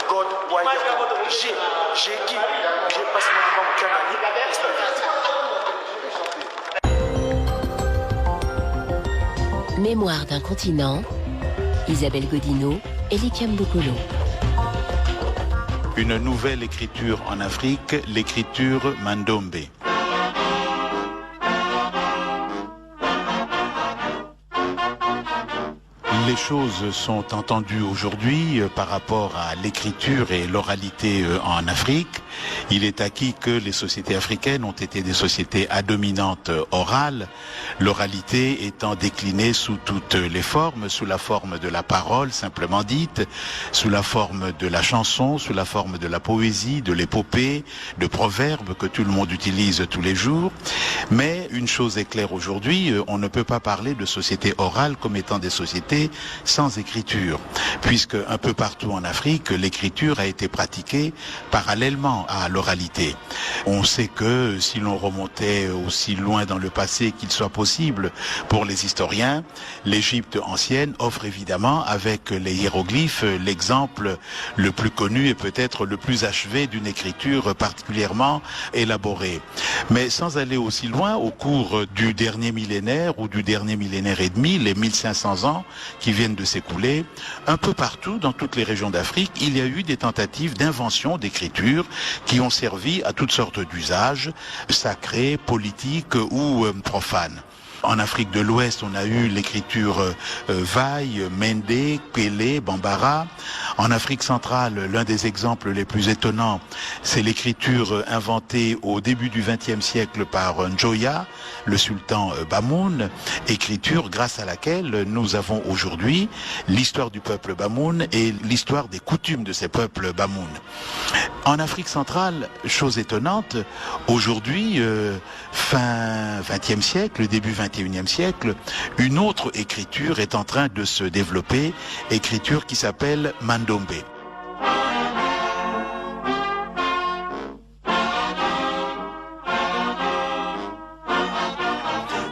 God, why j'ai qui j'ai passé mon Mémoire d'un continent, Isabelle Godino et Likiam Bokolo. Une nouvelle écriture en Afrique, l'écriture Mandombe. Les choses sont entendues aujourd'hui par rapport à l'écriture et l'oralité en Afrique. Il est acquis que les sociétés africaines ont été des sociétés à dominante orale, l'oralité étant déclinée sous toutes les formes, sous la forme de la parole simplement dite, sous la forme de la chanson, sous la forme de la poésie, de l'épopée, de proverbes que tout le monde utilise tous les jours. Mais une chose est claire aujourd'hui, on ne peut pas parler de sociétés orales comme étant des sociétés sans écriture, puisque un peu partout en Afrique, l'écriture a été pratiquée parallèlement à l'oralité. On sait que si l'on remontait aussi loin dans le passé qu'il soit possible pour les historiens, l'Égypte ancienne offre évidemment avec les hiéroglyphes l'exemple le plus connu et peut-être le plus achevé d'une écriture particulièrement élaborée. Mais sans aller aussi loin, au cours du dernier millénaire ou du dernier millénaire et demi, les 1500 ans qui viennent de s'écouler, un peu partout dans toutes les régions d'Afrique, il y a eu des tentatives d'invention d'écriture qui ont servi à toutes sortes d'usages, sacrés, politiques ou profanes. En Afrique de l'Ouest, on a eu l'écriture Vaille, Mende, Pélé, Bambara. En Afrique centrale, l'un des exemples les plus étonnants, c'est l'écriture inventée au début du XXe siècle par Njoya, le sultan Bamoun, écriture grâce à laquelle nous avons aujourd'hui l'histoire du peuple Bamoun et l'histoire des coutumes de ces peuples Bamoun. En Afrique centrale, chose étonnante, aujourd'hui, fin XXe siècle, début XXIe siècle, une autre écriture est en train de se développer, écriture qui s'appelle Mandombe.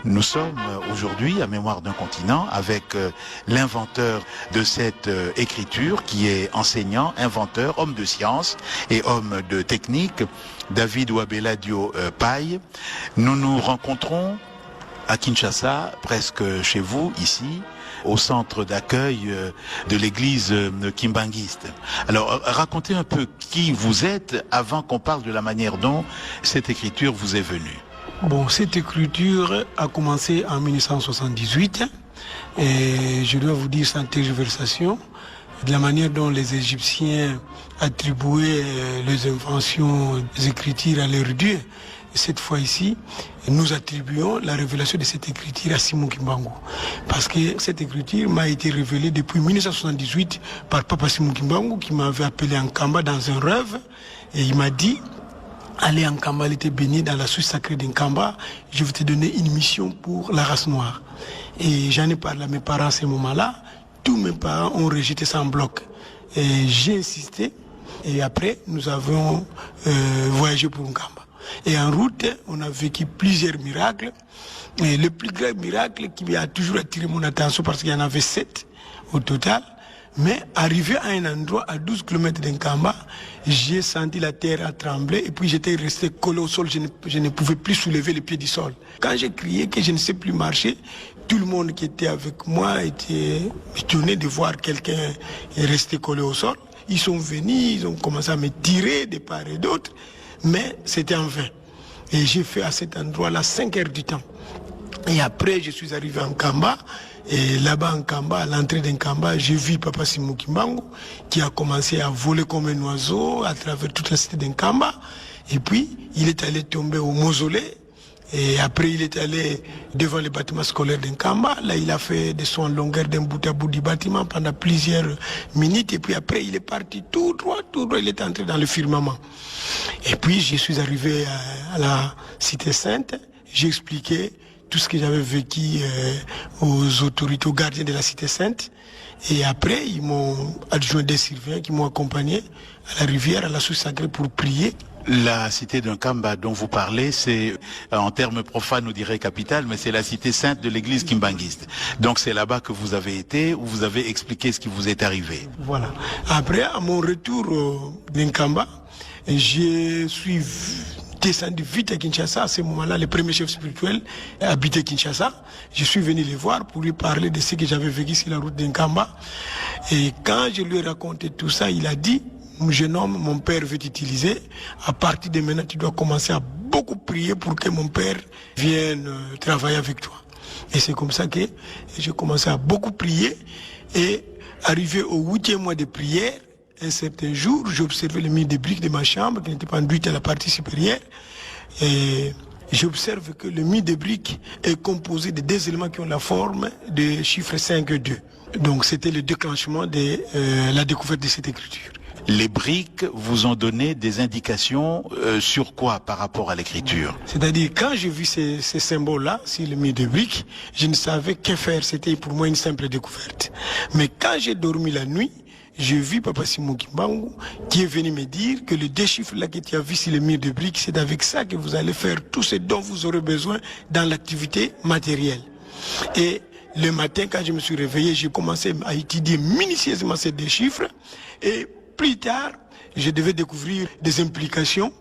Nous sommes aujourd'hui à Mémoire d'un continent avec l'inventeur de cette écriture qui est enseignant, inventeur, homme de science et homme de technique, David Ouabeladio Paye. Nous nous rencontrons à Kinshasa, presque chez vous, ici, au centre d'accueil de l'église kimbanguiste. Alors, racontez un peu qui vous êtes avant qu'on parle de la manière dont cette écriture vous est venue. Bon, cette écriture a commencé en 1978 et je dois vous dire sans tergiversation de la manière dont les Égyptiens attribuaient les inventions des écritures à leurs dieux. Cette fois ici, nous attribuons la révélation de cette écriture à Simon Kimbangu. Parce que cette écriture m'a été révélée depuis 1978 par Papa Simon Kimbangu qui m'avait appelé en Kamba dans un rêve et il m'a dit: allez en Kamba, elle était baignée dans la source sacrée d'Nkamba, je vais te donner une mission pour la race noire. Et j'en ai parlé à mes parents à ce moment-là, tous mes parents ont rejeté ça en bloc. Et j'ai insisté et après nous avons voyagé pour Nkamba. Et en route, on a vécu plusieurs miracles. Et le plus grand miracle qui a toujours attiré mon attention, parce qu'il y en avait 7 au total, mais arrivé à un endroit à 12 km d'Nkamba, j'ai senti la terre à trembler et puis j'étais resté collé au sol, je ne pouvais plus soulever les pieds du sol. Quand j'ai crié que je ne sais plus marcher, tout le monde qui était avec moi était étonné de voir quelqu'un rester collé au sol. Ils sont venus, ils ont commencé à me tirer de part et d'autre. Mais c'était en vain. Et j'ai fait à cet endroit-là 5 heures du temps. Et après, je suis arrivé en Kamba. Et là-bas en Kamba, à l'entrée d'Nkamba, j'ai vu Papa Simon Kimbangu qui a commencé à voler comme un oiseau à travers toute la cité d'Nkamba. Et puis, il est allé tomber au mausolée. Et après, il est allé devant les bâtiments scolaires d'Nkamba. Là, il a fait des sons en longueur d'un bout à bout du bâtiment pendant plusieurs minutes. Et puis après, il est parti tout droit. Il est entré dans le firmament. Et puis, je suis arrivé à la Cité Sainte. J'ai expliqué tout ce que j'avais vécu aux autorités, aux gardiens de la Cité Sainte. Et après, ils m'ont adjoint des surveillants qui m'ont accompagné à la rivière, à la source sacrée pour prier. La cité d'Nkamba dont vous parlez, c'est, en termes profanes, on dirait capitale, mais c'est la cité sainte de l'église kimbanguiste. Donc c'est là-bas que vous avez été, où vous avez expliqué ce qui vous est arrivé. Voilà. Après, à mon retour d'Nkamba, je suis descendu vite à Kinshasa. À ce moment-là, le premier chef spirituel habitait Kinshasa. Je suis venu les voir pour lui parler de ce que j'avais vécu sur la route d'Nkamba. Et quand je lui ai raconté tout ça, il a dit: mon jeune homme, mon père veut t'utiliser. À partir de maintenant, tu dois commencer à beaucoup prier pour que mon père vienne travailler avec toi. Et c'est comme ça que j'ai commencé à beaucoup prier. Et arrivé au 8e mois de prière, un certain jour, j'observais le mur de briques de ma chambre qui n'était pas enduite à la partie supérieure. Et j'observe que le mur de briques est composé de deux éléments qui ont la forme de chiffre 5 et 2. Donc c'était le déclenchement de la découverte de cette écriture. Les briques vous ont donné des indications sur quoi par rapport à l'écriture? C'est-à-dire, quand j'ai vu ces symboles-là sur le mur de briques, je ne savais que faire. C'était pour moi une simple découverte. Mais quand j'ai dormi la nuit, j'ai vu Papa Simon Kimbangu qui est venu me dire que les deux chiffres-là que tu as vu sur le mur de briques, c'est avec ça que vous allez faire tout ce dont vous aurez besoin dans l'activité matérielle. Et le matin, quand je me suis réveillé, j'ai commencé à étudier minutieusement ces deux chiffres. Et plus tard, je devais découvrir des implications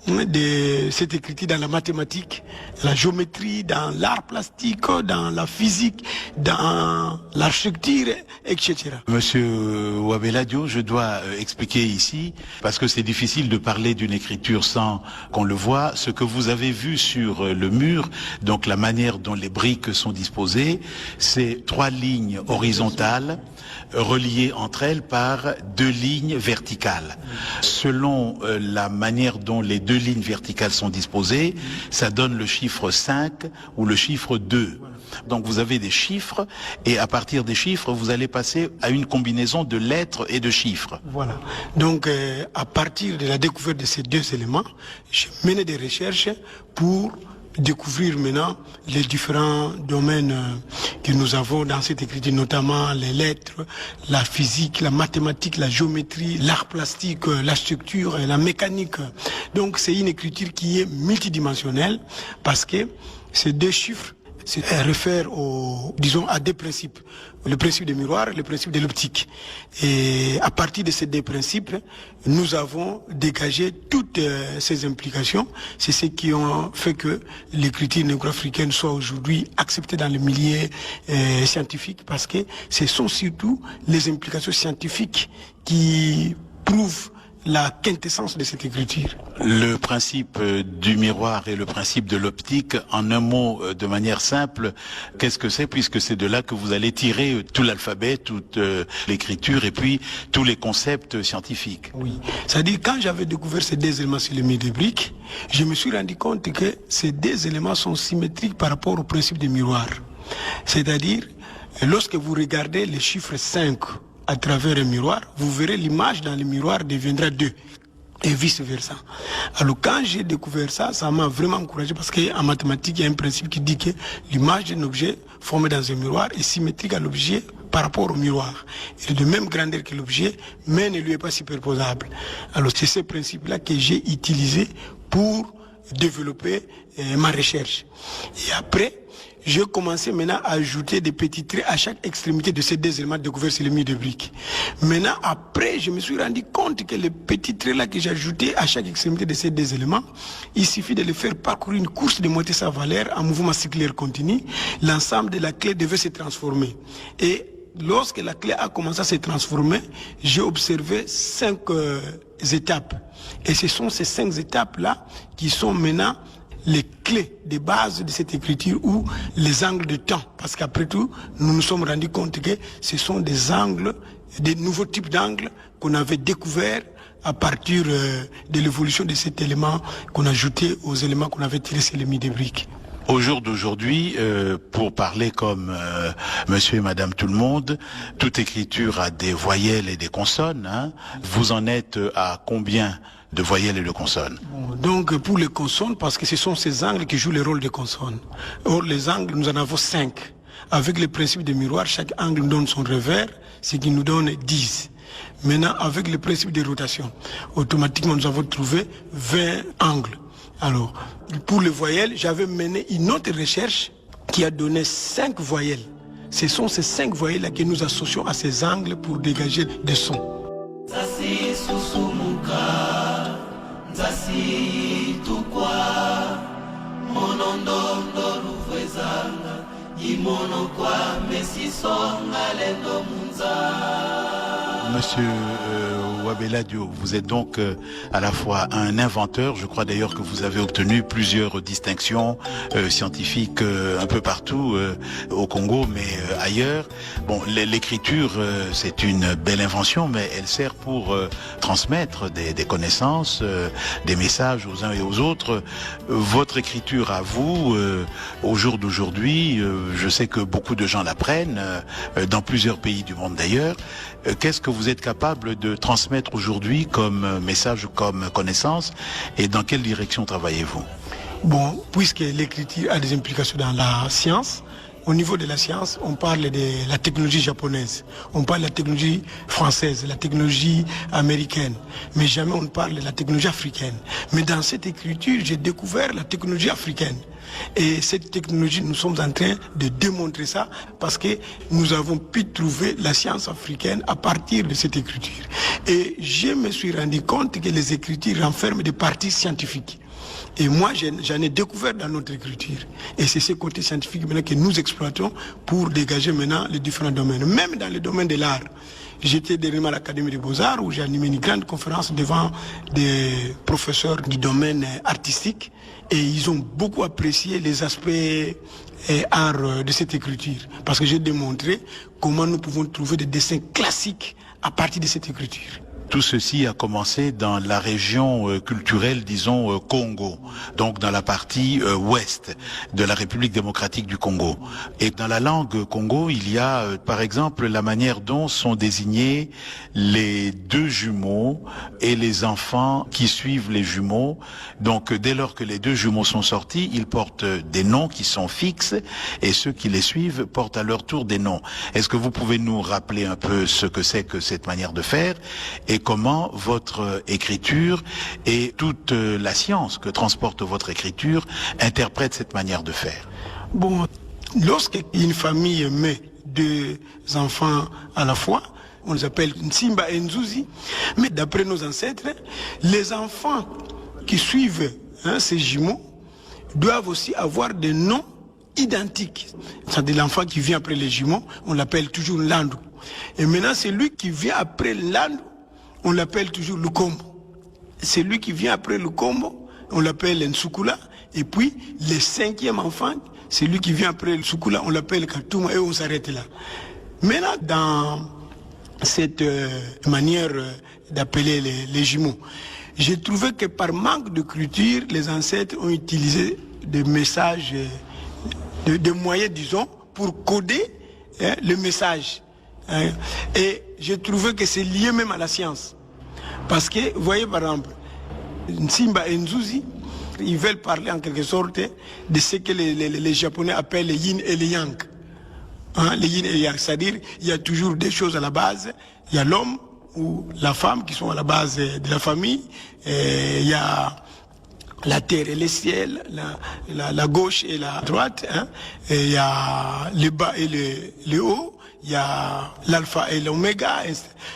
de cette écriture dans la mathématique, la géométrie, dans l'art plastique, dans la physique, dans l'architecture, etc. Monsieur Wabeladio, je dois expliquer ici, parce que c'est difficile de parler d'une écriture sans qu'on le voie, ce que vous avez vu sur le mur, donc la manière dont les briques sont disposées, c'est 3 lignes horizontales reliées entre elles par 2 lignes verticales. Selon la manière dont les 2 lignes verticales sont disposées, ça donne le chiffre 5 ou le chiffre 2. Donc vous avez des chiffres et à partir des chiffres, vous allez passer à une combinaison de lettres et de chiffres. Voilà. Donc à partir de la découverte de ces 2 éléments, j'ai mené des recherches pour découvrir maintenant les différents domaines que nous avons dans cette écriture, notamment les lettres, la physique, la mathématique, la géométrie, l'art plastique, la structure et la mécanique. Donc c'est une écriture qui est multidimensionnelle parce que ces 2 chiffres se réfèrent à 2 principes. Le principe du miroir et le principe de l'optique. Et à partir de ces 2 principes, nous avons dégagé toutes ces implications. C'est ce qui ont fait que l'écriture négro-africaine soit aujourd'hui acceptée dans le milieu scientifique, parce que ce sont surtout les implications scientifiques qui prouvent la quintessence de cette écriture. Le principe du miroir et le principe de l'optique, en un mot, de manière simple, qu'est-ce que c'est, puisque c'est de là que vous allez tirer tout l'alphabet, toute l'écriture et puis tous les concepts scientifiques. Oui, c'est-à-dire quand j'avais découvert ces 2 éléments sur le mur de briques, je me suis rendu compte que ces 2 éléments sont symétriques par rapport au principe du miroir. C'est-à-dire, lorsque vous regardez le chiffre 5 à travers un miroir, vous verrez l'image dans le miroir deviendra 2 et vice-versa. Alors quand j'ai découvert ça, ça m'a vraiment encouragé parce qu'en mathématiques, il y a un principe qui dit que l'image d'un objet formé dans un miroir est symétrique à l'objet par rapport au miroir. Il est de même grandeur que l'objet, mais ne lui est pas superposable. Alors c'est ce principe-là que j'ai utilisé pour développer ma recherche. Et après, j'ai commencé maintenant à ajouter des petits traits à chaque extrémité de ces 2 éléments découverts sur le mur de briques. Maintenant, après, je me suis rendu compte que les petits traits-là que j'ai ajoutés à chaque extrémité de ces 2 éléments, il suffit de les faire parcourir une course de moitié sa valeur en mouvement cyclaire continu. L'ensemble de la clé devait se transformer. Et lorsque la clé a commencé à se transformer, j'ai observé 5 étapes. Et ce sont ces 5 étapes-là qui sont maintenant les clés de base de cette écriture ou les angles de temps. Parce qu'après tout, nous nous sommes rendus compte que ce sont des angles, des nouveaux types d'angles qu'on avait découverts à partir de l'évolution de cet élément qu'on a ajouté aux éléments qu'on avait tirés sur les murs de briques. Au jour d'aujourd'hui, pour parler comme monsieur et madame tout le monde, toute écriture a des voyelles et des consonnes. Hein. Vous en êtes à combien de voyelles et de consonnes? Donc pour les consonnes, parce que ce sont ces angles qui jouent le rôle des consonnes. Or les angles, nous en avons 5. Avec le principe de miroir, chaque angle nous donne son revers, ce qui nous donne 10. Maintenant, avec le principe de rotation, automatiquement, nous avons trouvé 20 angles. Alors, pour les voyelles, j'avais mené une autre recherche qui a donné 5 voyelles. Ce sont ces 5 voyelles-là que nous associons à ces angles pour dégager des sons. Monsieur Wabella Dio, vous êtes donc à la fois un inventeur, je crois d'ailleurs que vous avez obtenu plusieurs distinctions scientifiques un peu partout au Congo, mais ailleurs. Bon, l'écriture, c'est une belle invention, mais elle sert pour transmettre des connaissances, des messages aux uns et aux autres. Votre écriture à vous, au jour d'aujourd'hui, je sais que beaucoup de gens l'apprennent, dans plusieurs pays du monde d'ailleurs. Qu'est-ce que vous êtes capable de transmettre aujourd'hui comme message, comme connaissance, et dans quelle direction travaillez-vous? Bon, puisque l'écriture a des implications dans la science, au niveau de la science, on parle de la technologie japonaise, on parle de la technologie française, la technologie américaine, mais jamais on ne parle de la technologie africaine. Mais dans cette écriture, j'ai découvert la technologie africaine. Et cette technologie, nous sommes en train de démontrer ça parce que nous avons pu trouver la science africaine à partir de cette écriture. Et je me suis rendu compte que les écritures renferment des parties scientifiques. Et moi, j'en ai découvert dans notre écriture. Et c'est ce côté scientifique maintenant que nous exploitons pour dégager maintenant les différents domaines. Même dans le domaine de l'art. J'étais dernièrement à l'Académie des Beaux-Arts où j'ai animé une grande conférence devant des professeurs du domaine artistique. Et ils ont beaucoup apprécié les aspects art de cette écriture. Parce que j'ai démontré comment nous pouvons trouver des dessins classiques à partir de cette écriture. Tout ceci a commencé dans la région culturelle, disons, Congo, donc dans la partie ouest de la République démocratique du Congo. Et dans la langue Congo, il y a, par exemple, la manière dont sont désignés les deux jumeaux et les enfants qui suivent les jumeaux. Donc, dès lors que les deux jumeaux sont sortis, ils portent des noms qui sont fixes et ceux qui les suivent portent à leur tour des noms. Est-ce que vous pouvez nous rappeler un peu ce que c'est que cette manière de faire et comment votre écriture et toute la science que transporte votre écriture interprète cette manière de faire? Bon, lorsqu'une famille met 2 enfants à la fois, on les appelle Nsimba et Nzuzi, mais d'après nos ancêtres, les enfants qui suivent ces jumeaux doivent aussi avoir des noms identiques. C'est-à-dire l'enfant qui vient après les jumeaux, on l'appelle toujours Landu. Et maintenant, celui qui vient après Landu, on l'appelle toujours Lukombo. Celui qui vient après Lukombo, on l'appelle Nsukula. Et puis, le 5e enfant, celui qui vient après Nsukula, on l'appelle Katuma, et on s'arrête là. Maintenant, dans cette manière d'appeler les jumeaux, j'ai trouvé que par manque de culture, les ancêtres ont utilisé des messages, des moyens, disons, pour coder le message. Et j'ai trouvé que c'est lié même à la science. Parce que, vous voyez par exemple, Nsimba et Nzuzi, ils veulent parler en quelque sorte de ce que les Japonais appellent le yin et le yang. Le yin et le yang, c'est-à-dire il y a toujours des choses à la base. Il y a l'homme ou la femme qui sont à la base de la famille. Et il y a la terre et le ciel, la gauche et la droite. Et il y a le bas et le haut. Il y a l'alpha et l'oméga.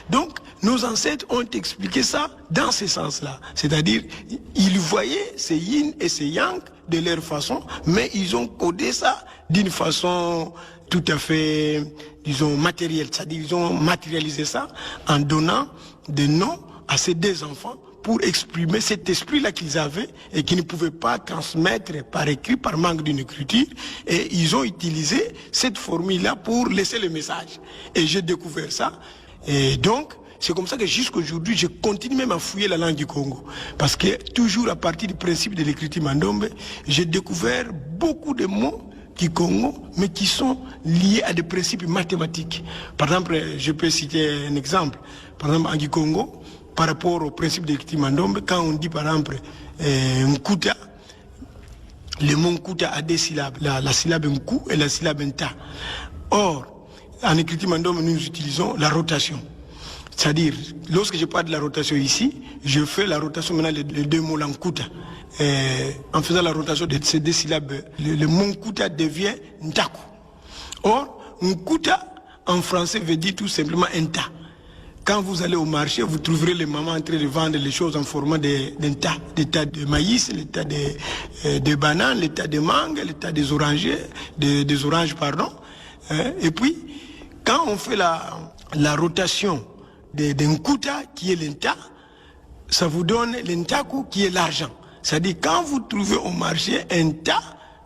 Donc, nos ancêtres ont expliqué ça dans ce sens-là. C'est-à-dire, ils voyaient ces yin et ces yang de leur façon, mais ils ont codé ça d'une façon tout à fait, disons, matérielle. C'est-à-dire, ils ont matérialisé ça en donnant des noms à ces 2 enfants pour exprimer cet esprit-là qu'ils avaient et qu'ils ne pouvaient pas transmettre par écrit, par manque d'une écriture. Et ils ont utilisé cette formule-là pour laisser le message. Et j'ai découvert ça. Et donc, c'est comme ça que jusqu'à aujourd'hui, je continue même à fouiller la langue du Congo. Parce que toujours à partir du principe de l'écriture Mandombe, j'ai découvert beaucoup de mots du Congo, mais qui sont liés à des principes mathématiques. Par exemple, je peux citer un exemple. Par exemple, en Congo, par rapport au principe de l'écriture Mandombe, quand on dit par exemple Nkuta, le mot Nkuta a 2 syllabes, la syllabe Nku et la syllabe Nta. Or, en écriture Mandombe, nous utilisons la rotation. C'est-à-dire, lorsque je parle de la rotation ici, je fais la rotation maintenant les deux mots Nkuta. En faisant la rotation de ces deux syllabes, le mot Nkuta devient Ntaku. Or, Nkuta, en français, veut dire tout simplement un tas. Quand vous allez au marché, vous trouverez les mamans en train de vendre les choses en format d'un tas. Des tas de maïs, les tas de bananes, les tas de mangues, les tas des oranges, pardon. Et puis, quand on fait la rotation d'un kuta qui est l'enta, ça vous donne l'entaku qui est l'argent. C'est-à-dire, quand vous trouvez au marché un tas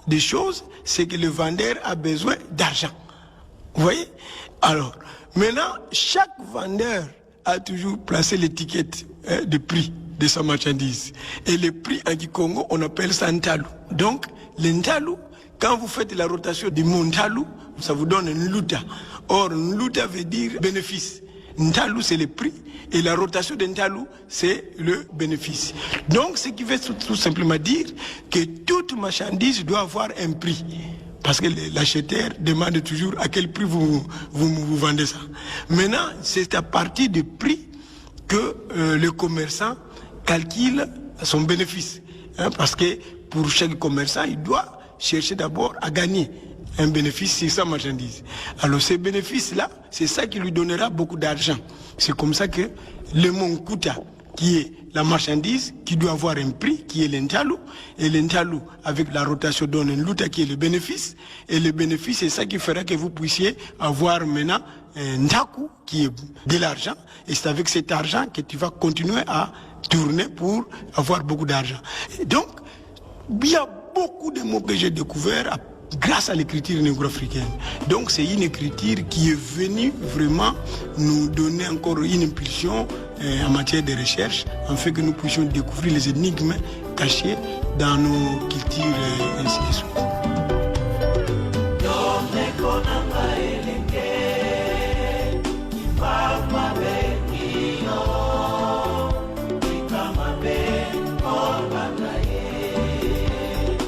de choses, c'est que le vendeur a besoin d'argent. Vous voyez? Alors, maintenant, chaque vendeur a toujours placé l'étiquette de prix de sa marchandise. Et le prix en Kikongo, on appelle ça Ntalu. Donc, l'Ntalu, quand vous faites la rotation du mot Ntalu, ça vous donne Nluta. Or, Nluta veut dire bénéfice. Ntalu, c'est le prix. Et la rotation de Ntalu, c'est le bénéfice. Donc, ce qui veut tout simplement dire que toute marchandise doit avoir un prix. Parce que l'acheteur demande toujours à quel prix vous vendez ça. Maintenant, c'est à partir du prix que le commerçant calcule son bénéfice. Parce que pour chaque commerçant, il doit chercher d'abord à gagner un bénéfice sur sa marchandise. Alors ces bénéfices-là, c'est ça qui lui donnera beaucoup d'argent. C'est comme ça que le mont Kuta, qui est la marchandise, qui doit avoir un prix, qui est l'Ntalu, et l'Ntalu, avec la rotation, donne un Luta qui est le bénéfice, et le bénéfice, c'est ça qui fera que vous puissiez avoir maintenant un Ndaku, qui est de l'argent, et c'est avec cet argent que tu vas continuer à tourner pour avoir beaucoup d'argent. Donc, il y a beaucoup de mots que j'ai découverts grâce à l'écriture négro-africaine. Donc c'est une écriture qui est venue vraiment nous donner encore une impulsion en matière de recherche, afin que nous puissions découvrir les énigmes cachées dans nos cultures et ainsi de suite.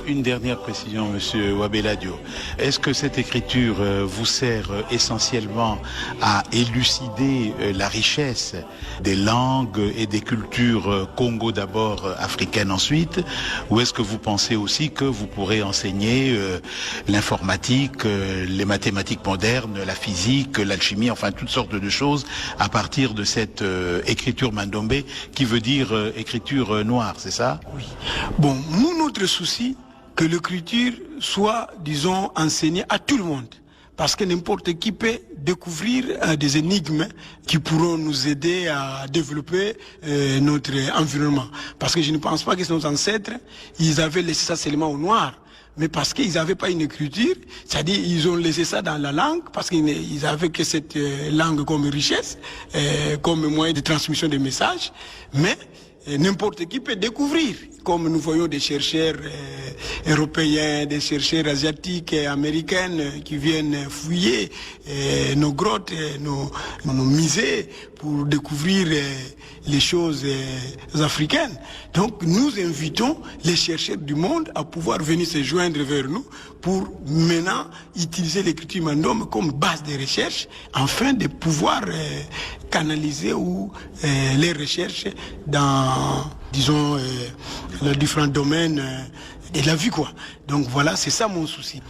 Une dernière précision, Monsieur Wabeladio. Est-ce que cette écriture vous sert essentiellement à élucider la richesse des langues et des cultures Congo d'abord, africaines ensuite, ou est-ce que vous pensez aussi que vous pourrez enseigner l'informatique, les mathématiques modernes, la physique, l'alchimie, enfin toutes sortes de choses à partir de cette écriture mandombe qui veut dire écriture noire, c'est ça? Oui. Bon, nous, notre souci, que l'écriture soit, disons, enseignée à tout le monde. Parce que n'importe qui peut découvrir des énigmes qui pourront nous aider à développer notre environnement. Parce que je ne pense pas que nos ancêtres, ils avaient laissé ça seulement aux Noirs. Mais parce qu'ils n'avaient pas une écriture, c'est-à-dire ils ont laissé ça dans la langue, parce qu'ils n'avaient que cette langue comme richesse, comme moyen de transmission des messages. Mais n'importe qui peut découvrir, comme nous voyons des chercheurs européens, des chercheurs asiatiques et américains qui viennent fouiller nos grottes, nos musées pour découvrir les choses africaines. Donc nous invitons les chercheurs du monde à pouvoir venir se joindre vers nous pour maintenant utiliser l'écriture mandome comme base de recherche afin de pouvoir canaliser les recherches dans, disons, les différents domaines de la vie, quoi. Donc voilà, c'est ça mon souci.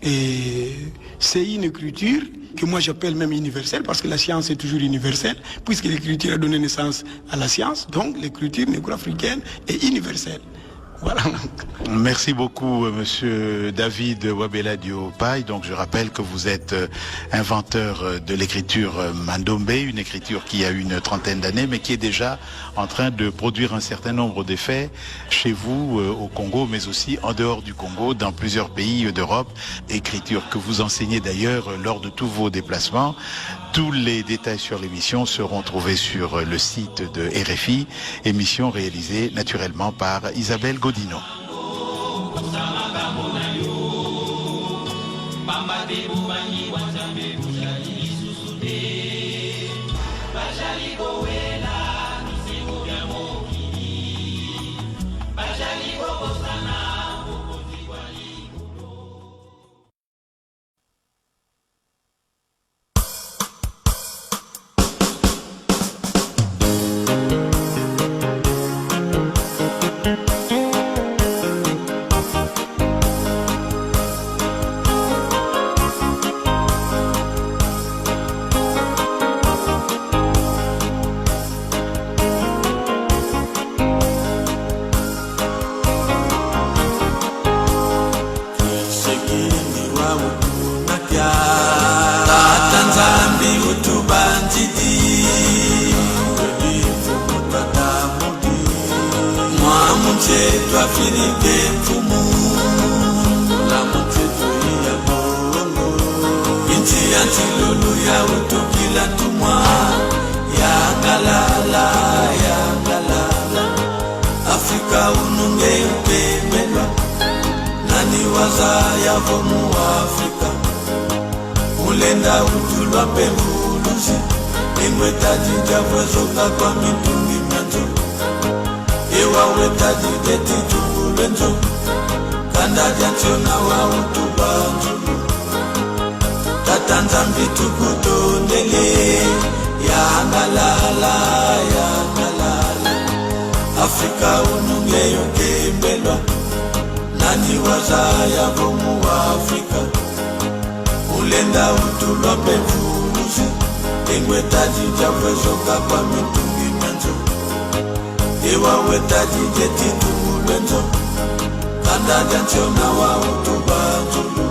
Et c'est une écriture que moi j'appelle même universelle, parce que la science est toujours universelle, puisque l'écriture a donné naissance à la science, donc l'écriture négro-africaine est universelle. Voilà. Merci beaucoup, Monsieur David Wabeladio Pai. Donc, je rappelle que vous êtes inventeur de l'écriture mandombe, une écriture qui a une trentaine d'années, mais qui est déjà en train de produire un certain nombre d'effets chez vous, au Congo, mais aussi en dehors du Congo, dans plusieurs pays d'Europe. Écriture que vous enseignez d'ailleurs lors de tous vos déplacements. Tous les détails sur l'émission seront trouvés sur le site de RFI, émission réalisée naturellement par Isabelle Godino. mchetu Afirike mfumu la mchetu ya bongo inchi ya ntilulu ya utu kila tumwa ya ngalala Afrika ununge ukemelwa nani waza ya vomu wa Afrika ulenda utulwa pemvuluzi ingwetaji javwezoka kwa mitungi myanzo ewa wetaji deti tukulenzo kanda jantiona wa utubanzulu tatanzambi tukutondele ya ngalala Afrika ununge yokembelwa nani waza ya vomu wa Afrika ulenda utulwa pemvuluzi ingwetaji javwezoka kwa mitungi myanzo ewa wetaji jeti tukulenzo kanda jantiona wa utubanzulu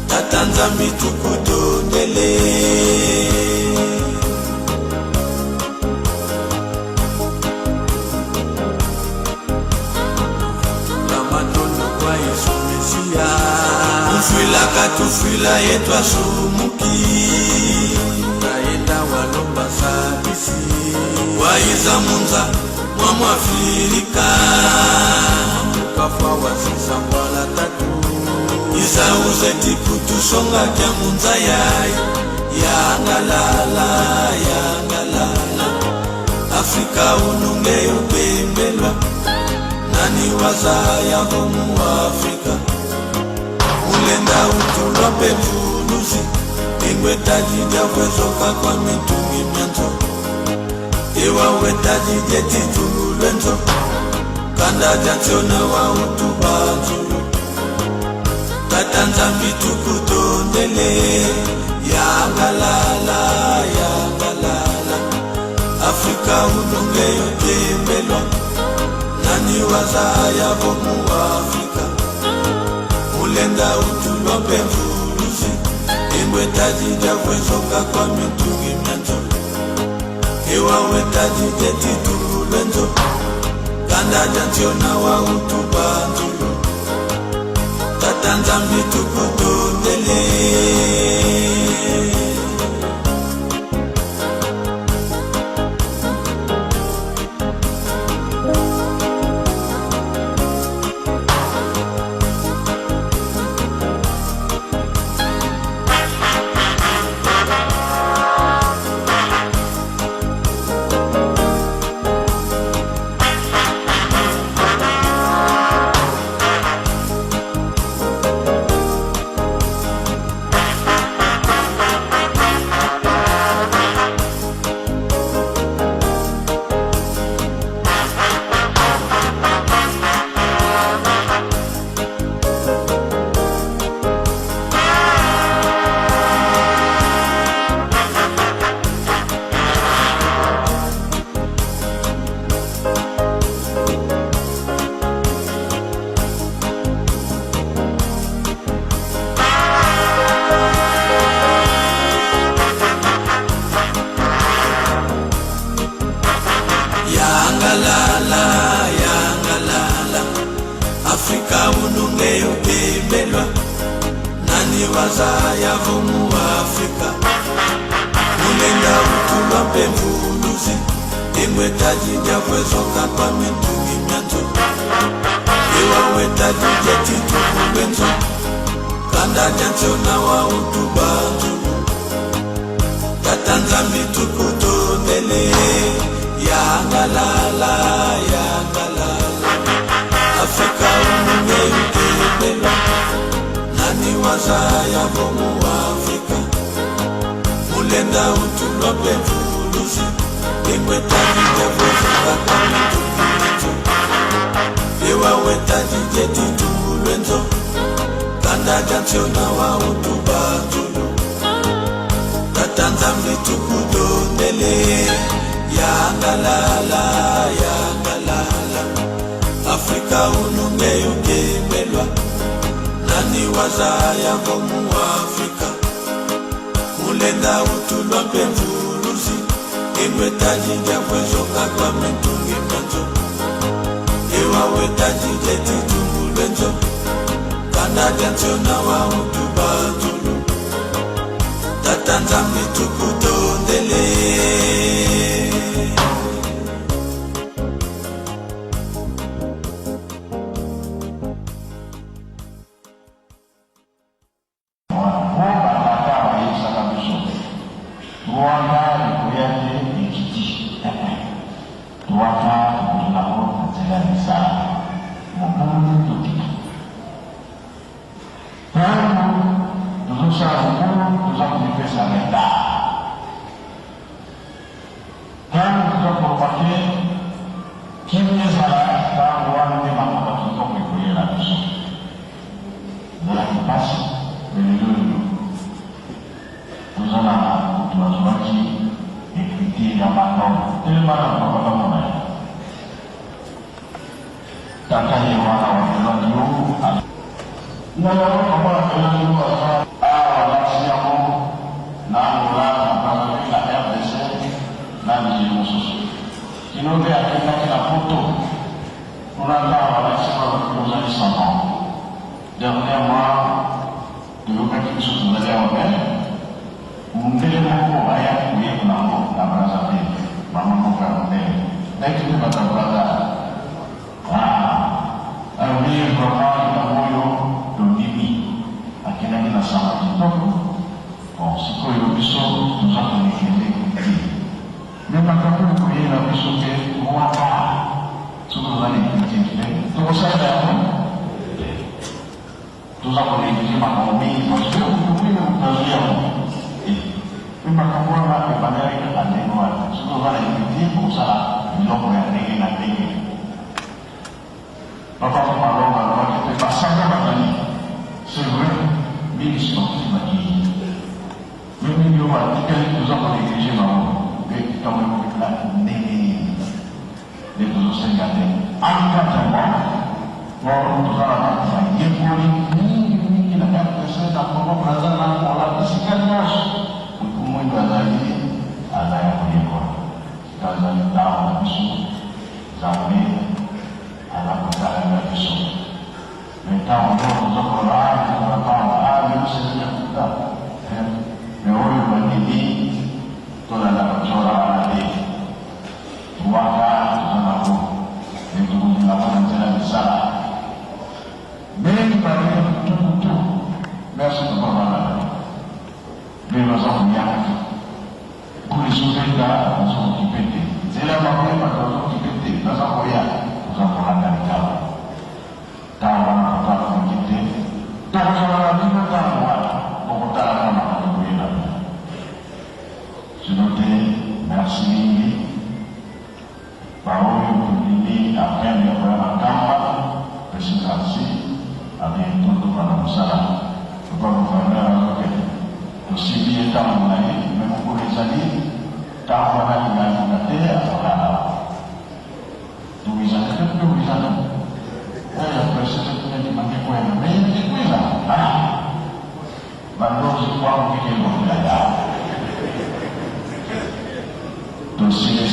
tatanzambi tukutondele Ufila katufila yetwa sumuki Naenda walomba sabisi Waiza munza mwamu Afrika Mukafa wasisa mbala tatu Isa uzeti kutusonga kya munza yai Ya ngalala Afrika ununge yopembelwa Nani waza ya vomu wa Afrika ulenda utulwa pemvuluzi ingwetaji javwezoka kwa mitungi myanzo ewa wetaji jeti tukulenzo kanda jantiona wa utubanzulu tatanzambi tukutondele ya ngalala Afrika ununge yokembelwa nani waza ya vomu wa Afrika ulenda utulwa pemvuluzi ingwetaji javwezoka kwa mitungi myanzo ewa wetaji jeti tukulenzo kanda jantiona wa utubanzulu tatanzambi tukutondele Afrika ununge yopembelwa nani waza ya vomu wa Afrika ulenda utulwa pemvuluzi ingwetaji javwezoka kwa mitungi myanzo ewa wetaji jeti tukulenzo kanda jantiona wa utubanzulu tatanzambi tukutondele ya ngalala Afrika ununge yokembelwa nani waza ya vomu wa Afrika ulenda utulwa pemvuluzi ingwetaji javwezoka kwa mitungi myanzo ewa wetaji jeti tukulenzo kanda jantiona wa utubanzulu tatanzambi tukutondele ya ngalala Afrika ununge yokembelwa nani waza ya vomu wa Afrika ulenda utulwa pemvuluzi ingwetaji javwezoka kwa mitungi myanzo wawetaji jeti tumbulenzo Canadian tiona wa utubatulu Tatanzambi tukutondele Dossier,